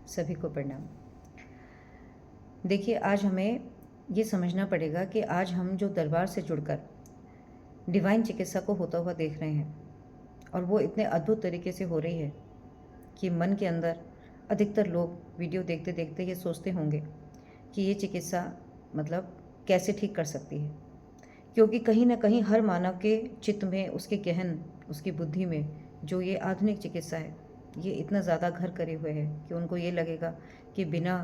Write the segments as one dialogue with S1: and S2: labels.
S1: सभी को प्रणाम। देखिए, आज हमें ये समझना पड़ेगा कि आज हम जो दरबार से जुड़कर डिवाइन चिकित्सा को होता हुआ देख रहे हैं, और वो इतने अद्भुत तरीके से हो रही है कि मन के अंदर अधिकतर लोग वीडियो देखते देखते ये सोचते होंगे कि ये चिकित्सा मतलब कैसे ठीक कर सकती है, क्योंकि कहीं ना कहीं हर मानव के चित्त में, उसके गहन, उसकी बुद्धि में जो ये आधुनिक चिकित्सा है, ये इतना ज़्यादा घर करे हुए है कि उनको ये लगेगा कि बिना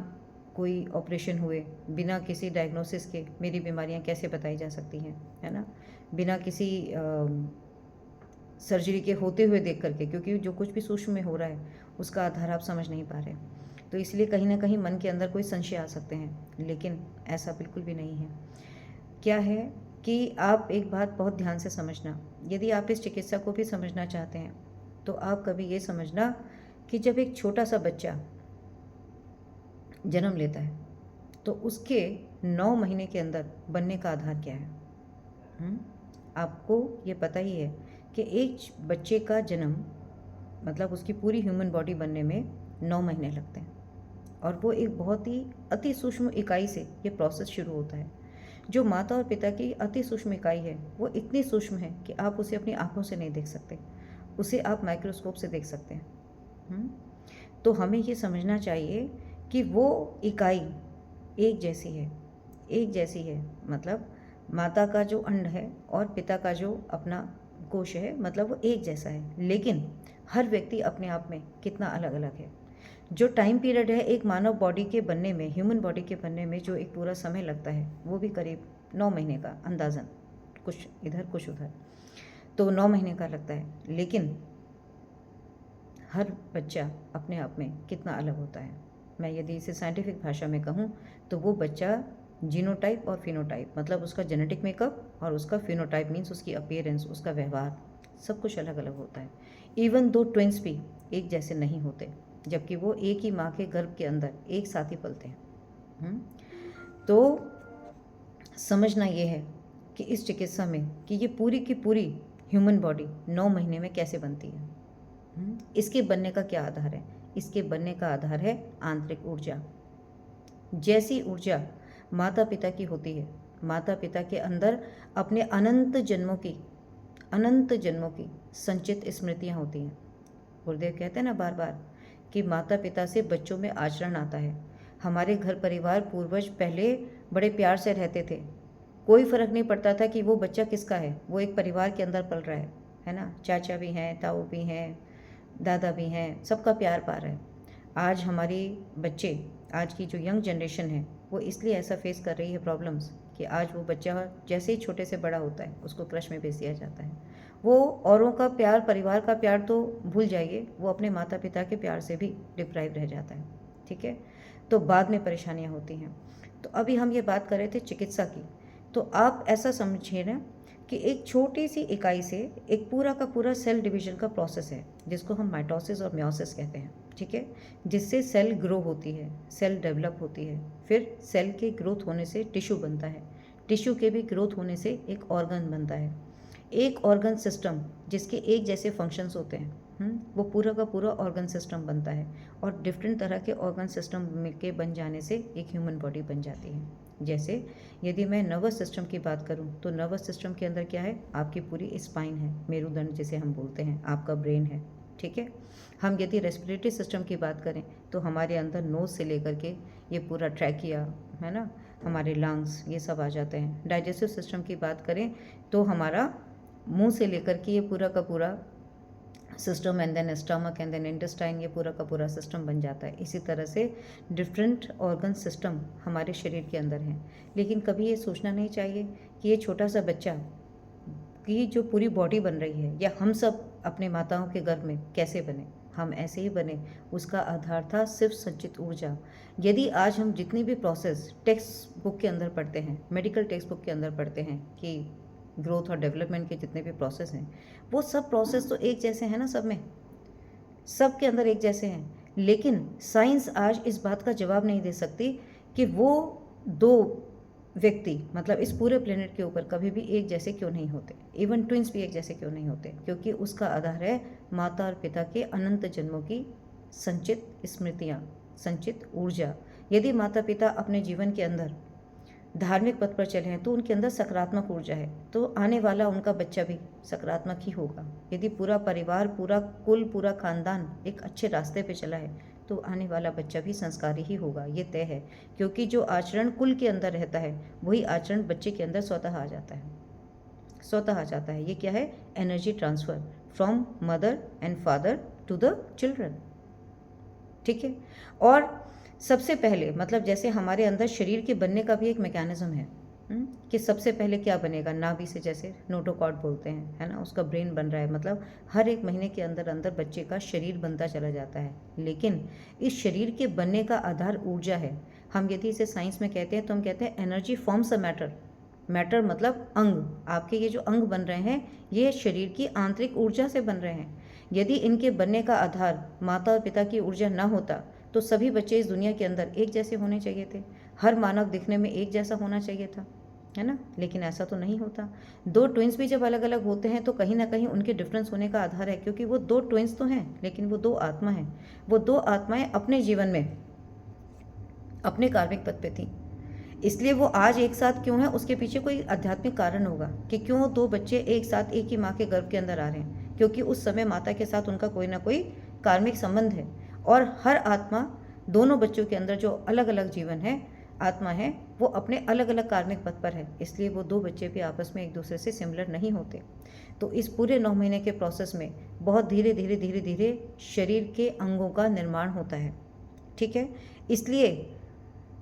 S1: कोई ऑपरेशन हुए, बिना किसी डायग्नोसिस के मेरी बीमारियां कैसे बताई जा सकती हैं, है ना। बिना किसी सर्जरी के होते हुए देख करके, क्योंकि जो कुछ भी सूक्ष्म में हो रहा है उसका आधार आप समझ नहीं पा रहे, तो इसलिए कहीं ना कहीं मन के अंदर कोई संशय आ सकते हैं, लेकिन ऐसा बिल्कुल भी नहीं है। क्या है कि आप एक बात बहुत ध्यान से समझना, यदि आप इस चिकित्सा को भी समझना चाहते हैं तो आप कभी ये समझना कि जब एक छोटा सा बच्चा जन्म लेता है तो उसके 9 महीने के अंदर बनने का आधार क्या है। आपको ये पता ही है कि एक बच्चे का जन्म मतलब उसकी पूरी ह्यूमन बॉडी बनने में 9 महीने लगते हैं, और वो एक बहुत ही अति सूक्ष्म इकाई से ये प्रोसेस शुरू होता है। जो माता और पिता की अति सूक्ष्म इकाई है वो इतनी सूक्ष्म है कि आप उसे अपनी आंखों से नहीं देख सकते, उसे आप माइक्रोस्कोप से देख सकते हैं। तो हमें ये समझना चाहिए कि वो इकाई एक जैसी है, एक जैसी है, मतलब माता का जो अंड है और पिता का जो अपना कोश है, मतलब वो एक जैसा है, लेकिन हर व्यक्ति अपने आप में कितना अलग अलग है। जो टाइम पीरियड है एक मानव बॉडी के बनने में, ह्यूमन बॉडी के बनने में जो एक पूरा समय लगता है, वो भी करीब 9 महीने का, अंदाज़न कुछ इधर कुछ उधर, तो 9 महीने का लगता है। लेकिन हर बच्चा अपने आप में कितना अलग होता है। मैं यदि इसे साइंटिफिक भाषा में कहूँ तो वो बच्चा जीनोटाइप और फिनोटाइप, मतलब उसका जेनेटिक मेकअप और उसका फिनोटाइप मीन्स उसकी अपीयरेंस, उसका व्यवहार, सब कुछ अलग अलग होता है। इवन दो ट्विंस भी एक जैसे नहीं होते, जबकि वो एक ही माँ के गर्भ के अंदर एक साथ ही पलते हैं। तो समझना ये है कि इस चिकित्सा में कि ये पूरी की पूरी ह्यूमन बॉडी 9 महीने में कैसे बनती है। इसके बनने का क्या आधार है? इसके बनने का आधार है आंतरिक ऊर्जा। जैसी ऊर्जा माता पिता की होती है, माता पिता के अंदर अपने अनंत जन्मों की संचित स्मृतियाँ होती हैं। गुरुदेव कहते हैं ना बार बार कि माता पिता से बच्चों में आचरण आता है। हमारे घर परिवार पूर्वज पहले बड़े प्यार से रहते थे, कोई फ़र्क नहीं पड़ता था कि वो बच्चा किसका है, वो एक परिवार के अंदर पल रहा है ना। चाचा भी हैं, ताऊ भी हैं, दादा भी हैं, सबका प्यार पा रहा है। आज हमारी बच्चे, आज की जो यंग जनरेशन है, वो इसलिए ऐसा फेस कर रही है प्रॉब्लम्स कि आज वो बच्चा जैसे ही छोटे से बड़ा होता है उसको क्रश में भेज दिया जाता है। वो औरों का प्यार, परिवार का प्यार तो भूल जाइए, वो अपने माता पिता के प्यार से भी डिप्राइव रह जाता है। ठीक है, तो बाद में परेशानियाँ होती हैं। तो अभी हम ये बात कर रहे थे चिकित्सा की, तो आप ऐसा समझिए ना कि एक छोटी सी इकाई से एक पूरा का पूरा सेल डिवीजन का प्रोसेस है, जिसको हम माइटोसिस और म्योसिस कहते हैं। ठीक है, जिससे सेल ग्रो होती है, सेल डेवलप होती है, फिर सेल के ग्रोथ होने से टिश्यू बनता है, टिश्यू के भी ग्रोथ होने से एक ऑर्गन बनता है। एक ऑर्गन सिस्टम जिसके एक जैसे फंक्शंस होते हैं, वो पूरा का पूरा ऑर्गन सिस्टम बनता है, और डिफरेंट तरह के ऑर्गन सिस्टम के बन जाने से एक ह्यूमन बॉडी बन जाती है। जैसे यदि मैं नर्वस सिस्टम की बात करूं तो नर्वस सिस्टम के अंदर क्या है, आपकी पूरी स्पाइन है, मेरुदंड जिसे हम बोलते हैं, आपका ब्रेन है। ठीक है, हम यदि रेस्पिरेटरी सिस्टम की बात करें तो हमारे अंदर नोज़ से लेकर के ये पूरा ट्रैकिया, है ना, हमारे लंग्स, ये सब आ जाते हैं। डाइजेस्टिव सिस्टम की बात करें तो हमारा मुंह से लेकर के ये पूरा का पूरा system, and then stomach, and then intestine, ये पूरा का पूरा सिस्टम बन जाता है। इसी तरह से डिफरेंट ऑर्गन सिस्टम हमारे शरीर के अंदर हैं। लेकिन कभी ये सोचना नहीं चाहिए कि ये छोटा सा बच्चा की जो पूरी बॉडी बन रही है, या हम सब अपने माताओं के गर्भ में कैसे बने, हम ऐसे ही बने। उसका आधार था सिर्फ संचित ऊर्जा। यदि आज हम जितनी भी प्रोसेस टेक्स्ट बुक के अंदर पढ़ते हैं, मेडिकल टेक्स्ट बुक के अंदर पढ़ते हैं कि ग्रोथ और डेवलपमेंट के जितने भी प्रोसेस हैं, वो सब प्रोसेस तो एक जैसे हैं ना, सब में, सब के अंदर एक जैसे हैं। लेकिन साइंस आज इस बात का जवाब नहीं दे सकती कि वो दो व्यक्ति, मतलब इस पूरे प्लेनेट के ऊपर कभी भी एक जैसे क्यों नहीं होते, इवन ट्विंस भी एक जैसे क्यों नहीं होते, क्योंकि उसका आधार है माता और पिता के अनंत जन्मों की संचित स्मृतियाँ, संचित ऊर्जा। यदि माता पिता अपने जीवन के अंदर धार्मिक पथ पर चले हैं तो उनके अंदर सकारात्मक ऊर्जा है, तो आने वाला उनका बच्चा भी सकारात्मक ही होगा। यदि पूरा परिवार, पूरा कुल, पूरा खानदान एक अच्छे रास्ते पे चला है तो आने वाला बच्चा भी संस्कारी ही होगा, ये तय है। क्योंकि जो आचरण कुल के अंदर रहता है वही आचरण बच्चे के अंदर स्वतः आ जाता है, स्वतः आ जाता है। ये क्या है? Energy transfer from mother and father to the children. ठीक है। और सबसे पहले मतलब जैसे हमारे अंदर शरीर के बनने का भी एक मैकेनिज्म है कि सबसे पहले क्या बनेगा, नाभि से, जैसे नोटोकॉर्ड बोलते हैं, है ना, उसका ब्रेन बन रहा है। मतलब हर एक महीने के अंदर अंदर बच्चे का शरीर बनता चला जाता है। लेकिन इस शरीर के बनने का आधार ऊर्जा है। हम यदि इसे साइंस में कहते हैं तो हम कहते हैं energy forms a matter. Matter मतलब अंग। आपके ये जो अंग बन रहे हैं ये शरीर की आंतरिक ऊर्जा से बन रहे हैं। यदि इनके बनने का आधार माता और पिता की ऊर्जा ना होता तो सभी बच्चे इस दुनिया के अंदर एक जैसे होने चाहिए थे, हर मानव दिखने में एक जैसा होना चाहिए था, है ना। लेकिन ऐसा तो नहीं होता। दो ट्विंस भी जब अलग अलग होते हैं तो कहीं ना कहीं उनके डिफरेंस होने का आधार है, क्योंकि वो दो ट्विंस तो हैं लेकिन वो दो आत्मा हैं। वो दो आत्माएं अपने जीवन में अपने कार्मिक पथ पे थी, इसलिए वो आज एक साथ क्यों है उसके पीछे कोई आध्यात्मिक कारण होगा कि क्यों दो बच्चे एक साथ एक ही माँ के गर्भ के अंदर आ रहे हैं। क्योंकि उस समय माता के साथ उनका कोई ना कोई कार्मिक संबंध है। और हर आत्मा, दोनों बच्चों के अंदर जो अलग अलग जीवन है, आत्मा है, वो अपने अलग अलग कार्मिक पथ पर है। इसलिए वो दो बच्चे भी आपस में एक दूसरे से सिमिलर नहीं होते। तो इस पूरे 9 महीने के प्रोसेस में बहुत धीरे धीरे धीरे धीरे शरीर के अंगों का निर्माण होता है। ठीक है। इसलिए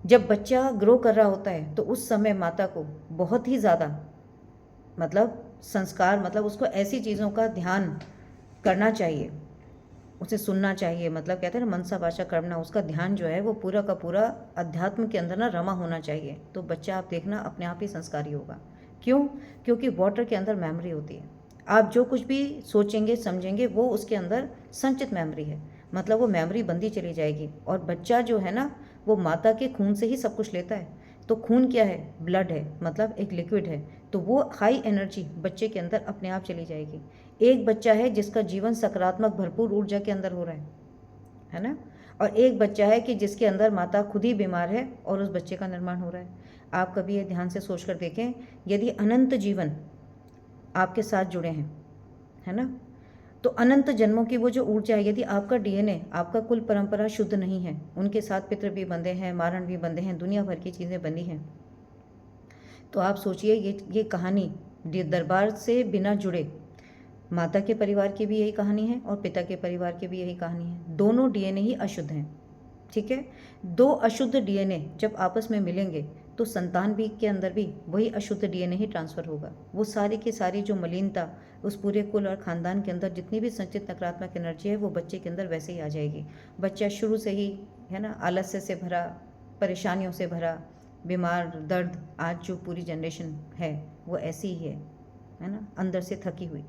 S1: जब बच्चा ग्रो कर रहा होता है तो उस समय माता को बहुत ही ज़्यादा मतलब संस्कार, मतलब उसको ऐसी चीज़ों का ध्यान करना चाहिए, उसे सुनना चाहिए। मतलब कहते हैं ना, मनसा वाचा कर्मणा, उसका ध्यान जो है वो पूरा का पूरा अध्यात्म के अंदर ना रमा होना चाहिए। तो बच्चा आप देखना अपने आप ही संस्कारी होगा। क्यों? क्योंकि वाटर के अंदर मेमोरी होती है। आप जो कुछ भी सोचेंगे समझेंगे वो उसके अंदर संचित मेमोरी है, मतलब वो मेमोरी बनती चली जाएगी। और बच्चा जो है ना वो माता के खून से ही सब कुछ लेता है। तो खून क्या है? ब्लड है, मतलब एक लिक्विड है। तो वो हाई एनर्जी बच्चे के अंदर अपने आप चली जाएगी। एक बच्चा है जिसका जीवन सकारात्मक भरपूर ऊर्जा के अंदर हो रहा है ना। और एक बच्चा है कि जिसके अंदर माता खुद ही बीमार है और उस बच्चे का निर्माण हो रहा है। आप कभी ये ध्यान से सोच कर देखें, यदि अनंत जीवन आपके साथ जुड़े हैं, है ना, तो अनंत जन्मों की वो जो ऊर्जा है, यदि आपका डीएनए, आपका कुल परंपरा शुद्ध नहीं है, उनके साथ पितृ भी बंधे हैं, मारण भी बंधे हैं, दुनिया भर की चीज़ें बंधी हैं, तो आप सोचिए ये कहानी दरबार से बिना जुड़े माता के परिवार की भी यही कहानी है और पिता के परिवार की भी यही कहानी है। दोनों डीएनए ही अशुद्ध हैं। ठीक है। दो अशुद्ध डीएनए जब आपस में मिलेंगे तो संतान भी के अंदर भी वही अशुद्ध डीएनए ही ट्रांसफ़र होगा। वो सारी की सारी जो मलिनता उस पूरे कुल और ख़ानदान के अंदर जितनी भी संचित नकारात्मक एनर्जी है वो बच्चे के अंदर वैसे ही आ जाएगी। बच्चा शुरू से ही, है ना, आलस्य से भरा, परेशानियों से भरा, बीमार, दर्द, आज जो पूरी जनरेशन है वो ऐसी ही है ना, अंदर से थकी हुई,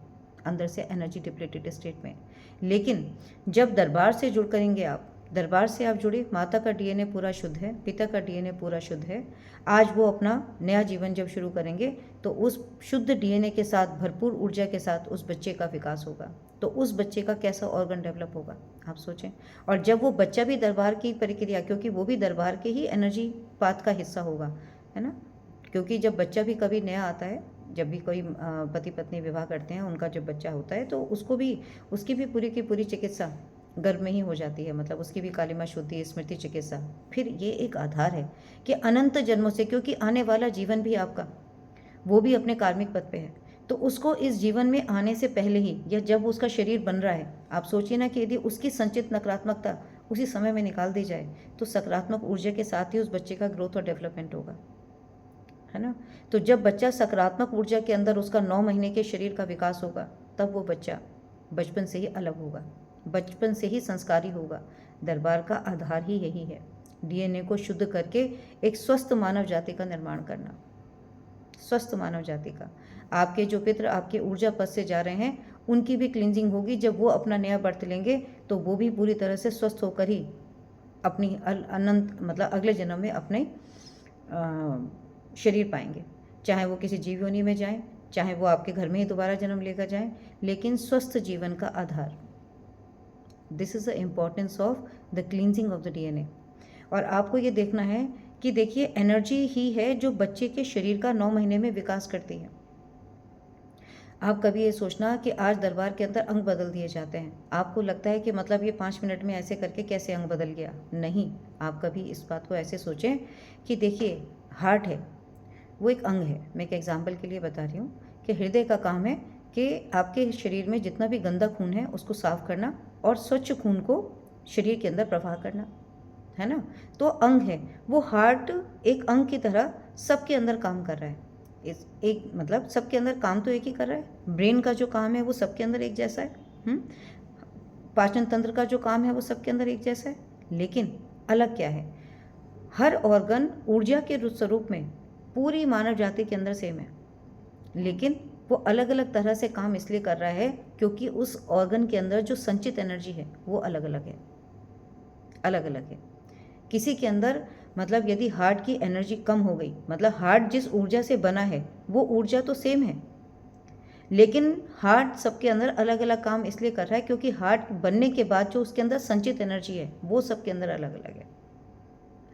S1: अंदर से एनर्जी डिप्लेटेड स्टेट में। लेकिन जब दरबार से जुड़ करेंगे आप, दरबार से आप जुड़े, माता का डीएनए पूरा शुद्ध है, पिता का डीएनए पूरा शुद्ध है, आज वो अपना नया जीवन जब शुरू करेंगे तो उस शुद्ध डीएनए के साथ, भरपूर ऊर्जा के साथ उस बच्चे का विकास होगा। तो उस बच्चे का कैसा ऑर्गन डेवलप होगा आप सोचें। और जब वो बच्चा भी दरबार की प्रक्रिया, क्योंकि वो भी दरबार के ही एनर्जी पाथ का हिस्सा होगा, है ना, क्योंकि जब बच्चा भी कभी नया आता है, जब भी कोई पति पत्नी विवाह करते हैं, उनका जब बच्चा होता है तो उसको भी, उसकी भी पूरी की पूरी चिकित्सा गर्भ में ही हो जाती है, मतलब उसकी भी कालिमा शुद्धि, स्मृति चिकित्सा। फिर ये एक आधार है कि अनंत जन्मों से, क्योंकि आने वाला जीवन भी आपका वो भी अपने कार्मिक पथ पे है, तो उसको इस जीवन में आने से पहले ही या जब उसका शरीर बन रहा है, आप सोचिए ना कि यदि उसकी संचित नकारात्मकता उसी समय में निकाल दी जाए तो सकारात्मक ऊर्जा के साथ ही उस बच्चे का ग्रोथ और डेवलपमेंट होगा, है ना। तो जब बच्चा सकारात्मक ऊर्जा के अंदर, उसका 9 महीने के शरीर का विकास होगा, तब वो बच्चा बचपन से ही अलग होगा, बचपन से ही संस्कारी होगा। दरबार का आधार ही यही है, डीएनए को शुद्ध करके एक स्वस्थ मानव जाति का निर्माण करना, स्वस्थ मानव जाति का। आपके जो पितृ आपके ऊर्जा पथ से जा रहे हैं उनकी भी क्लींजिंग होगी। जब वो अपना नया बर्थ लेंगे तो वो भी पूरी तरह से स्वस्थ होकर ही अपनी अनंत, मतलब अगले जन्म में अपने शरीर पाएंगे, चाहे वो किसी जीव योनि में जाएं, चाहे वो आपके घर में ही दोबारा जन्म लेकर जाएं, लेकिन स्वस्थ जीवन का आधार, this is the importance of the cleansing of the DNA. और आपको ये देखना है कि देखिए एनर्जी ही है जो बच्चे के शरीर का 9 महीने में विकास करती है। आप कभी ये सोचना कि आज दरबार के अंदर अंग बदल दिए जाते हैं, आपको लगता है कि मतलब ये 5 मिनट में ऐसे करके कैसे अंग बदल गया। नहीं, आप कभी इस बात को ऐसे सोचें कि देखिए हार्ट है, वो एक अंग है। मैं एक एग्जाम्पल के लिए बता रही हूँ कि हृदय का काम है कि आपके शरीर में जितना भी गंदा खून है उसको साफ करना और स्वच्छ खून को शरीर के अंदर प्रवाह करना, है ना। तो अंग है, वो हार्ट एक अंग की तरह सबके अंदर काम कर रहा है। इस एक मतलब सबके अंदर काम तो एक ही कर रहा है। ब्रेन का जो काम है वो सबके अंदर एक जैसा है। पाचन तंत्र का जो काम है वो सबके अंदर एक जैसा है, लेकिन अलग क्या है, हर ऑर्गन ऊर्जा के स्वरूप में पूरी मानव जाति के अंदर सेम है, लेकिन वो अलग अलग तरह से काम इसलिए कर रहा है क्योंकि उस ऑर्गन के अंदर जो संचित एनर्जी है वो अलग अलग है, अलग अलग है। किसी के अंदर मतलब यदि हार्ट की एनर्जी कम हो गई, मतलब हार्ट जिस ऊर्जा से बना है वो ऊर्जा तो सेम है, लेकिन हार्ट सबके अंदर अलग अलग काम इसलिए कर रहा है क्योंकि हार्ट बनने के बाद जो उसके अंदर संचित एनर्जी है वो सबके अंदर अलग अलग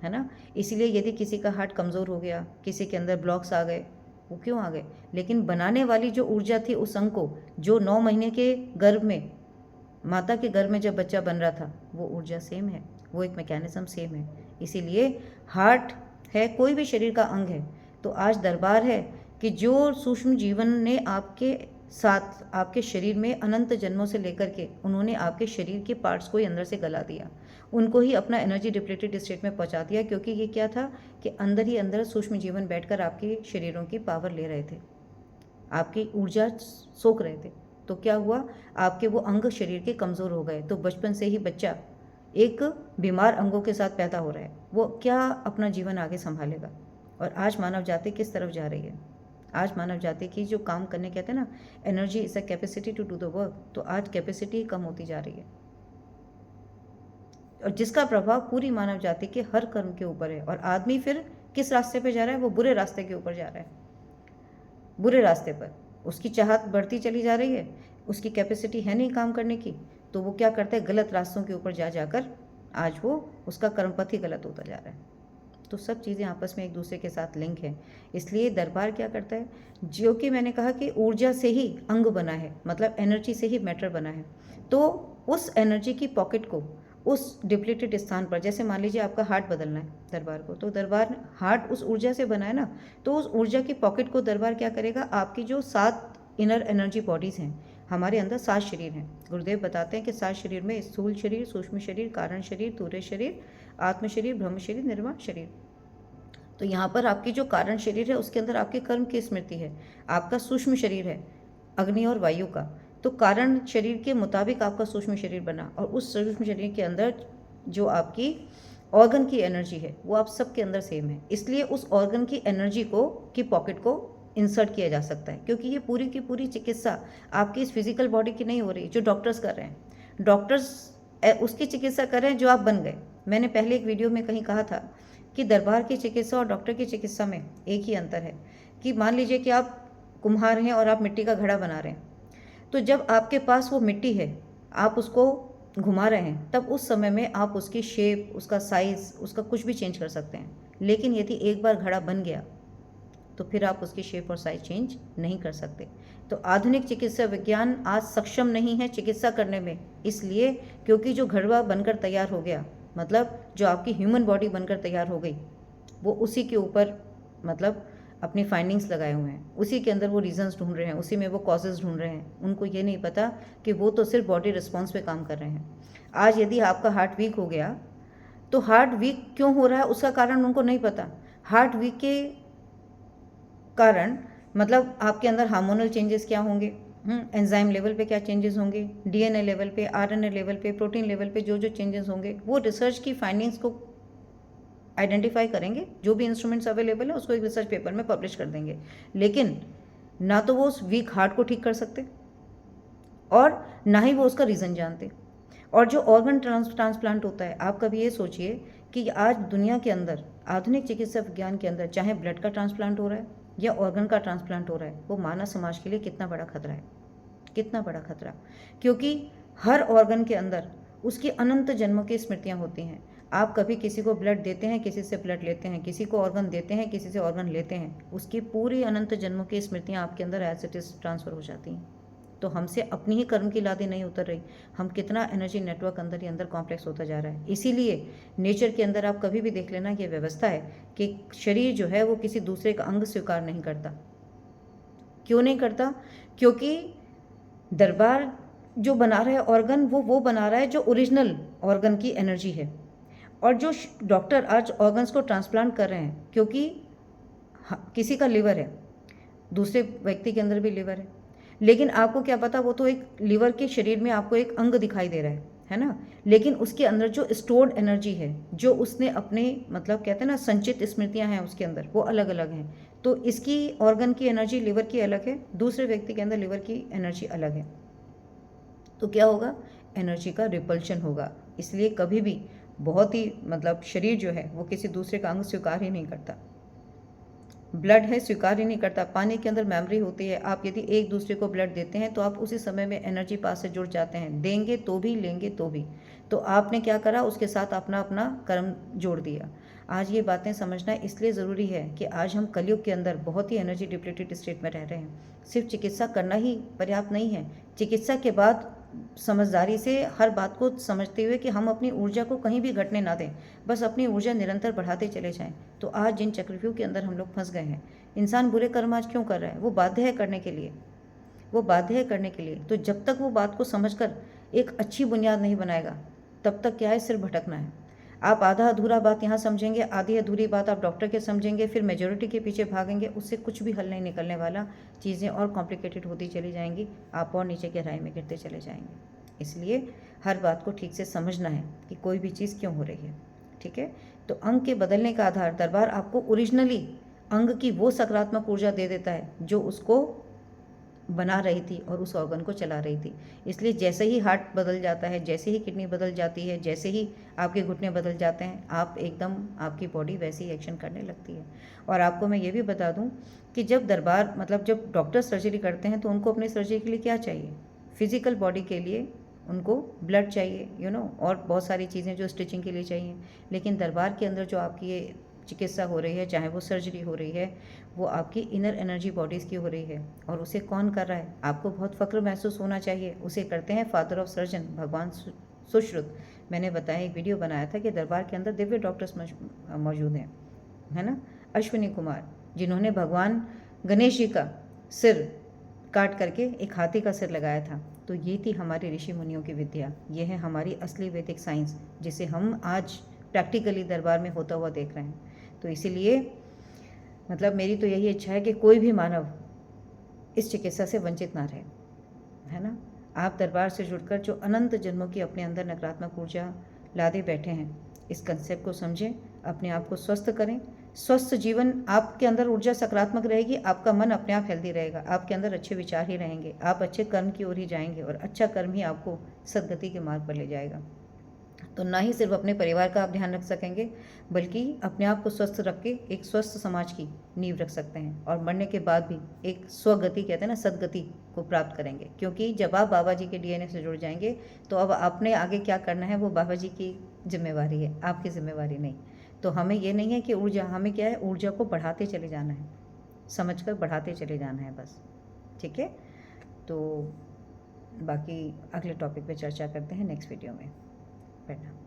S1: है ना। इसीलिए यदि किसी का हार्ट कमज़ोर हो गया, किसी के अंदर ब्लॉक्स आ गए, वो क्यों आ गए, लेकिन बनाने वाली जो ऊर्जा थी उस अंग को, जो 9 महीने के गर्भ में, माता के गर्भ में जब बच्चा बन रहा था, वो ऊर्जा सेम है, वो एक मैकेनिज्म सेम है। इसीलिए हार्ट है, कोई भी शरीर का अंग है, तो आज दरबार है कि जो सूक्ष्म जीवन ने आपके साथ आपके शरीर में अनंत जन्मों से लेकर के उन्होंने आपके शरीर के पार्ट्स को ही अंदर से गला दिया, उनको ही अपना एनर्जी डिप्लीटेड स्टेट में पहुंचा दिया, क्योंकि ये क्या था कि अंदर ही अंदर सूक्ष्म जीवन बैठकर आपके शरीरों की पावर ले रहे थे, आपकी ऊर्जा सोख रहे थे। तो क्या हुआ, आपके वो अंग शरीर के कमज़ोर हो गए। तो बचपन से ही बच्चा एक बीमार अंगों के साथ पैदा हो रहा है, वो क्या अपना जीवन आगे संभालेगा। और आज मानव जाति किस तरफ जा रही है, आज मानव जाति की जो काम करने कहते हैं ना, energy is a capacity to do the work, तो आज कैपेसिटी कम होती जा रही है, और जिसका प्रभाव पूरी मानव जाति के हर कर्म के ऊपर है। और आदमी फिर किस रास्ते पे जा रहा है, वो बुरे रास्ते के ऊपर जा रहा है, बुरे रास्ते पर उसकी चाहत बढ़ती चली जा रही है, उसकी कैपेसिटी है नहीं काम करने की, तो वो क्या करता है, गलत रास्तों के ऊपर जा जाकर आज वो उसका कर्मपथ ही गलत होता जा रहा है। तो सब चीज़ें आपस में एक दूसरे के साथ लिंक है। इसलिए दरबार क्या करता है, जो कि मैंने कहा कि ऊर्जा से ही अंग बना है, मतलब एनर्जी से ही मैटर बना है, तो उस एनर्जी की पॉकेट को उस डिप्लीटेड स्थान पर, जैसे मान लीजिए आपका हार्ट बदलना है दरबार को, तो दरबार हार्ट उस ऊर्जा से बना है ना, तो उस ऊर्जा की पॉकेट को दरबार क्या करेगा, आपकी जो 7 इनर एनर्जी बॉडीज़ हैं, हमारे अंदर 7 शरीर हैं। गुरुदेव बताते हैं कि 7 शरीर में स्थूल शरीर, सूक्ष्म शरीर, कारण शरीर, तूर्य शरीर, आत्म शरीर, ब्रह्म शरीर, निर्वाण शरीर। तो यहाँ पर आपकी जो कारण शरीर है उसके अंदर आपके कर्म की स्मृति है। आपका सूक्ष्म शरीर है अग्नि और वायु का, तो कारण शरीर के मुताबिक आपका सूक्ष्म शरीर बना, और उस सूक्ष्म शरीर के अंदर जो आपकी ऑर्गन की एनर्जी है वो आप सबके अंदर सेम है। इसलिए उस ऑर्गन की एनर्जी को की पॉकेट को इंसर्ट किया जा सकता है, क्योंकि ये पूरी की पूरी चिकित्सा आपकी इस फिजिकल बॉडी की नहीं हो रही जो डॉक्टर्स कर रहे हैं। डॉक्टर्स उसकी चिकित्सा कर रहे हैं जो आप बन गए। मैंने पहले एक वीडियो में कहीं कहा था कि दरबार की चिकित्सा और डॉक्टर की चिकित्सा में एक ही अंतर है, कि मान लीजिए कि आप कुम्हार हैं और आप मिट्टी का घड़ा बना रहे हैं, तो जब आपके पास वो मिट्टी है, आप उसको घुमा रहे हैं, तब उस समय में आप उसकी शेप, उसका साइज़, उसका कुछ भी चेंज कर सकते हैं। लेकिन यदि एक बार घड़ा बन गया तो फिर आप उसकी शेप और साइज चेंज नहीं कर सकते। तो आधुनिक चिकित्सा विज्ञान आज सक्षम नहीं है चिकित्सा करने में, इसलिए क्योंकि जो घड़वा बनकर तैयार हो गया, मतलब जो आपकी ह्यूमन बॉडी बनकर तैयार हो गई, वो उसी के ऊपर मतलब अपनी फाइंडिंग्स लगाए हुए हैं, उसी के अंदर वो रीजंस ढूंढ रहे हैं, उसी में वो कॉजेज़ ढूंढ रहे हैं। उनको ये नहीं पता कि वो तो सिर्फ बॉडी रिस्पॉन्स पे काम कर रहे हैं। आज यदि आपका हार्ट वीक हो गया, तो हार्ट वीक क्यों हो रहा है उसका कारण उनको नहीं पता। हार्ट वीक के कारण मतलब आपके अंदर हार्मोनल चेंजेस क्या होंगे, एंजाइम लेवल पे क्या चेंजेस होंगे, डीएनए लेवल पे, आरएनए लेवल पे, प्रोटीन लेवल पे जो जो चेंजेस होंगे, वो रिसर्च की फाइंडिंग्स को आइडेंटिफाई करेंगे। जो भी इंस्ट्रूमेंट्स अवेलेबल है उसको एक रिसर्च पेपर में पब्लिश कर देंगे, लेकिन ना तो वो उस वीक हार्ट को ठीक कर सकते और ना ही वो उसका रीज़न जानते। और जो ऑर्गन ट्रांसप्लांट होता है, आप कभी ये सोचिए कि आज दुनिया के अंदर आधुनिक चिकित्सा विज्ञान के अंदर चाहे ब्लड का ट्रांसप्लांट हो रहा है या ऑर्गन का ट्रांसप्लांट हो रहा है, वो मानव समाज के लिए कितना बड़ा खतरा है, कितना बड़ा खतरा। क्योंकि हर ऑर्गन के अंदर उसकी अनंत जन्मों की स्मृतियाँ होती हैं, आप कभी किसी को ब्लड देते हैं, किसी से ब्लड लेते हैं, किसी को ऑर्गन देते हैं, किसी से ऑर्गन लेते हैं, उसकी पूरी अनंत जन्मों की स्मृतियाँ आपके अंदर एज इट इज़ ट्रांसफ़र हो जाती हैं। तो हमसे अपनी ही कर्म की लादी नहीं उतर रही, हम कितना एनर्जी नेटवर्क अंदर ही अंदर कॉम्प्लेक्स होता जा रहा है। इसीलिए नेचर के अंदर आप कभी भी देख लेना, ये व्यवस्था है कि शरीर जो है वो किसी दूसरे का अंग स्वीकार नहीं करता। क्यों नहीं करता? क्योंकि दरबार जो बना रहा है ऑर्गन, वो बना रहा है जो ओरिजिनल ऑर्गन की एनर्जी है। और जो डॉक्टर आज ऑर्गन्स को ट्रांसप्लांट कर रहे हैं, क्योंकि किसी का लिवर है, दूसरे व्यक्ति के अंदर भी लिवर है, लेकिन आपको क्या पता, वो तो एक लिवर के शरीर में आपको एक अंग दिखाई दे रहा है ना, लेकिन उसके अंदर जो स्टोर्ड एनर्जी है, जो उसने अपने मतलब कहते हैं ना संचित स्मृतियां हैं उसके अंदर, वो अलग अलग हैं। तो इसकी ऑर्गन की एनर्जी लिवर की अलग है, दूसरे व्यक्ति के अंदर लिवर की एनर्जी अलग है। तो क्या होगा? एनर्जी का रिपल्शन होगा। इसलिए कभी भी बहुत ही मतलब शरीर जो है वो किसी दूसरे का अंग स्वीकार ही नहीं करता। ब्लड है, स्वीकार ही नहीं करता। पानी के अंदर मेमोरी होती है। आप यदि एक दूसरे को ब्लड देते हैं तो आप उसी समय में एनर्जी पास से जुड़ जाते हैं, देंगे तो भी लेंगे तो भी। तो आपने क्या करा? उसके साथ अपना अपना कर्म जोड़ दिया। आज ये बातें समझना इसलिए ज़रूरी है कि आज हम कलयुग के अंदर बहुत ही एनर्जी डिप्लीटेड स्टेट में रह रहे हैं। सिर्फ चिकित्सा करना ही पर्याप्त नहीं है। चिकित्सा के बाद समझदारी से हर बात को समझते हुए कि हम अपनी ऊर्जा को कहीं भी घटने ना दें, बस अपनी ऊर्जा निरंतर बढ़ाते चले जाएं। तो आज जिन चक्रव्यूह के अंदर हम लोग फंस गए हैं, इंसान बुरे कर्म आज क्यों कर रहा है? वो बाध्य है करने के लिए, वो बाध्य है करने के लिए। तो जब तक वो बात को समझकर एक अच्छी बुनियाद नहीं बनाएगा, तब तक क्या है, सिर्फ भटकना है। आप आधा अधूरा बात यहाँ समझेंगे, आधी अधूरी बात आप डॉक्टर के समझेंगे, फिर मेजोरिटी के पीछे भागेंगे, उससे कुछ भी हल नहीं निकलने वाला। चीज़ें और कॉम्प्लिकेटेड होती चली जाएंगी, आप और नीचे गहराई में गिरते चले जाएंगे। इसलिए हर बात को ठीक से समझना है कि कोई भी चीज़ क्यों हो रही है। ठीक है? तो अंग के बदलने का आधार, दरबार आपको ओरिजिनली अंग की वो सकारात्मक ऊर्जा दे देता है जो उसको बना रही थी और उस ऑर्गन को चला रही थी। इसलिए जैसे ही हार्ट बदल जाता है, जैसे ही किडनी बदल जाती है, जैसे ही आपके घुटने बदल जाते हैं, आप एकदम आपकी बॉडी वैसे ही एक्शन करने लगती है। और आपको मैं ये भी बता दूं कि जब दरबार मतलब जब डॉक्टर सर्जरी करते हैं तो उनको अपनी सर्जरी के लिए क्या चाहिए? फिजिकल बॉडी के लिए उनको ब्लड चाहिए, और बहुत सारी चीज़ें जो स्टिचिंग के लिए चाहिए। लेकिन दरबार के अंदर जो आपकी ये चिकित्सा हो रही है, चाहे वो सर्जरी हो रही है, वो आपकी इनर एनर्जी बॉडीज़ की हो रही है। और उसे कौन कर रहा है? आपको बहुत फ़ख्र महसूस होना चाहिए। उसे करते हैं फादर ऑफ सर्जन, भगवान सुश्रुत। मैंने बताया, एक वीडियो बनाया था कि दरबार के अंदर दिव्य डॉक्टर्स मौजूद हैं, है ना। अश्विनी कुमार, जिन्होंने भगवान गणेश जी का सिर काट करके एक हाथी का सिर लगाया था। तो ये थी हमारी ऋषि मुनियों की विद्या। ये है हमारी असली वैदिक साइंस, जिसे हम आज प्रैक्टिकली दरबार में होता हुआ देख रहे हैं। तो इसीलिए मतलब मेरी तो यही इच्छा है कि कोई भी मानव इस चिकित्सा से वंचित ना रहे, है ना। आप दरबार से जुड़कर जो अनंत जन्मों की अपने अंदर नकारात्मक ऊर्जा लादे बैठे हैं, इस कंसेप्ट को समझें, अपने आप को स्वस्थ करें। स्वस्थ जीवन, आपके अंदर ऊर्जा सकारात्मक रहेगी, आपका मन अपने आप हेल्दी रहेगा, आपके अंदर अच्छे विचार ही रहेंगे, आप अच्छे कर्म की ओर ही जाएंगे और अच्छा कर्म ही आपको सदगति के मार्ग पर ले जाएगा। तो ना ही सिर्फ अपने परिवार का आप ध्यान रख सकेंगे, बल्कि अपने आप को स्वस्थ रख के एक स्वस्थ समाज की नींव रख सकते हैं। और मरने के बाद भी एक स्वगति, कहते हैं ना, सदगति को प्राप्त करेंगे। क्योंकि जब आप बाबा जी के डीएनए से जुड़ जाएंगे तो अब आपने आगे क्या करना है वो बाबा जी की जिम्मेवारी है, आपकी जिम्मेवारी नहीं। तो हमें ये नहीं है कि ऊर्जा, हमें क्या है, ऊर्जा को बढ़ाते चले जाना है, समझकर बढ़ाते चले जाना है बस। ठीक है? तो बाकी अगले टॉपिक पे चर्चा करते हैं नेक्स्ट वीडियो में। प्रणाम।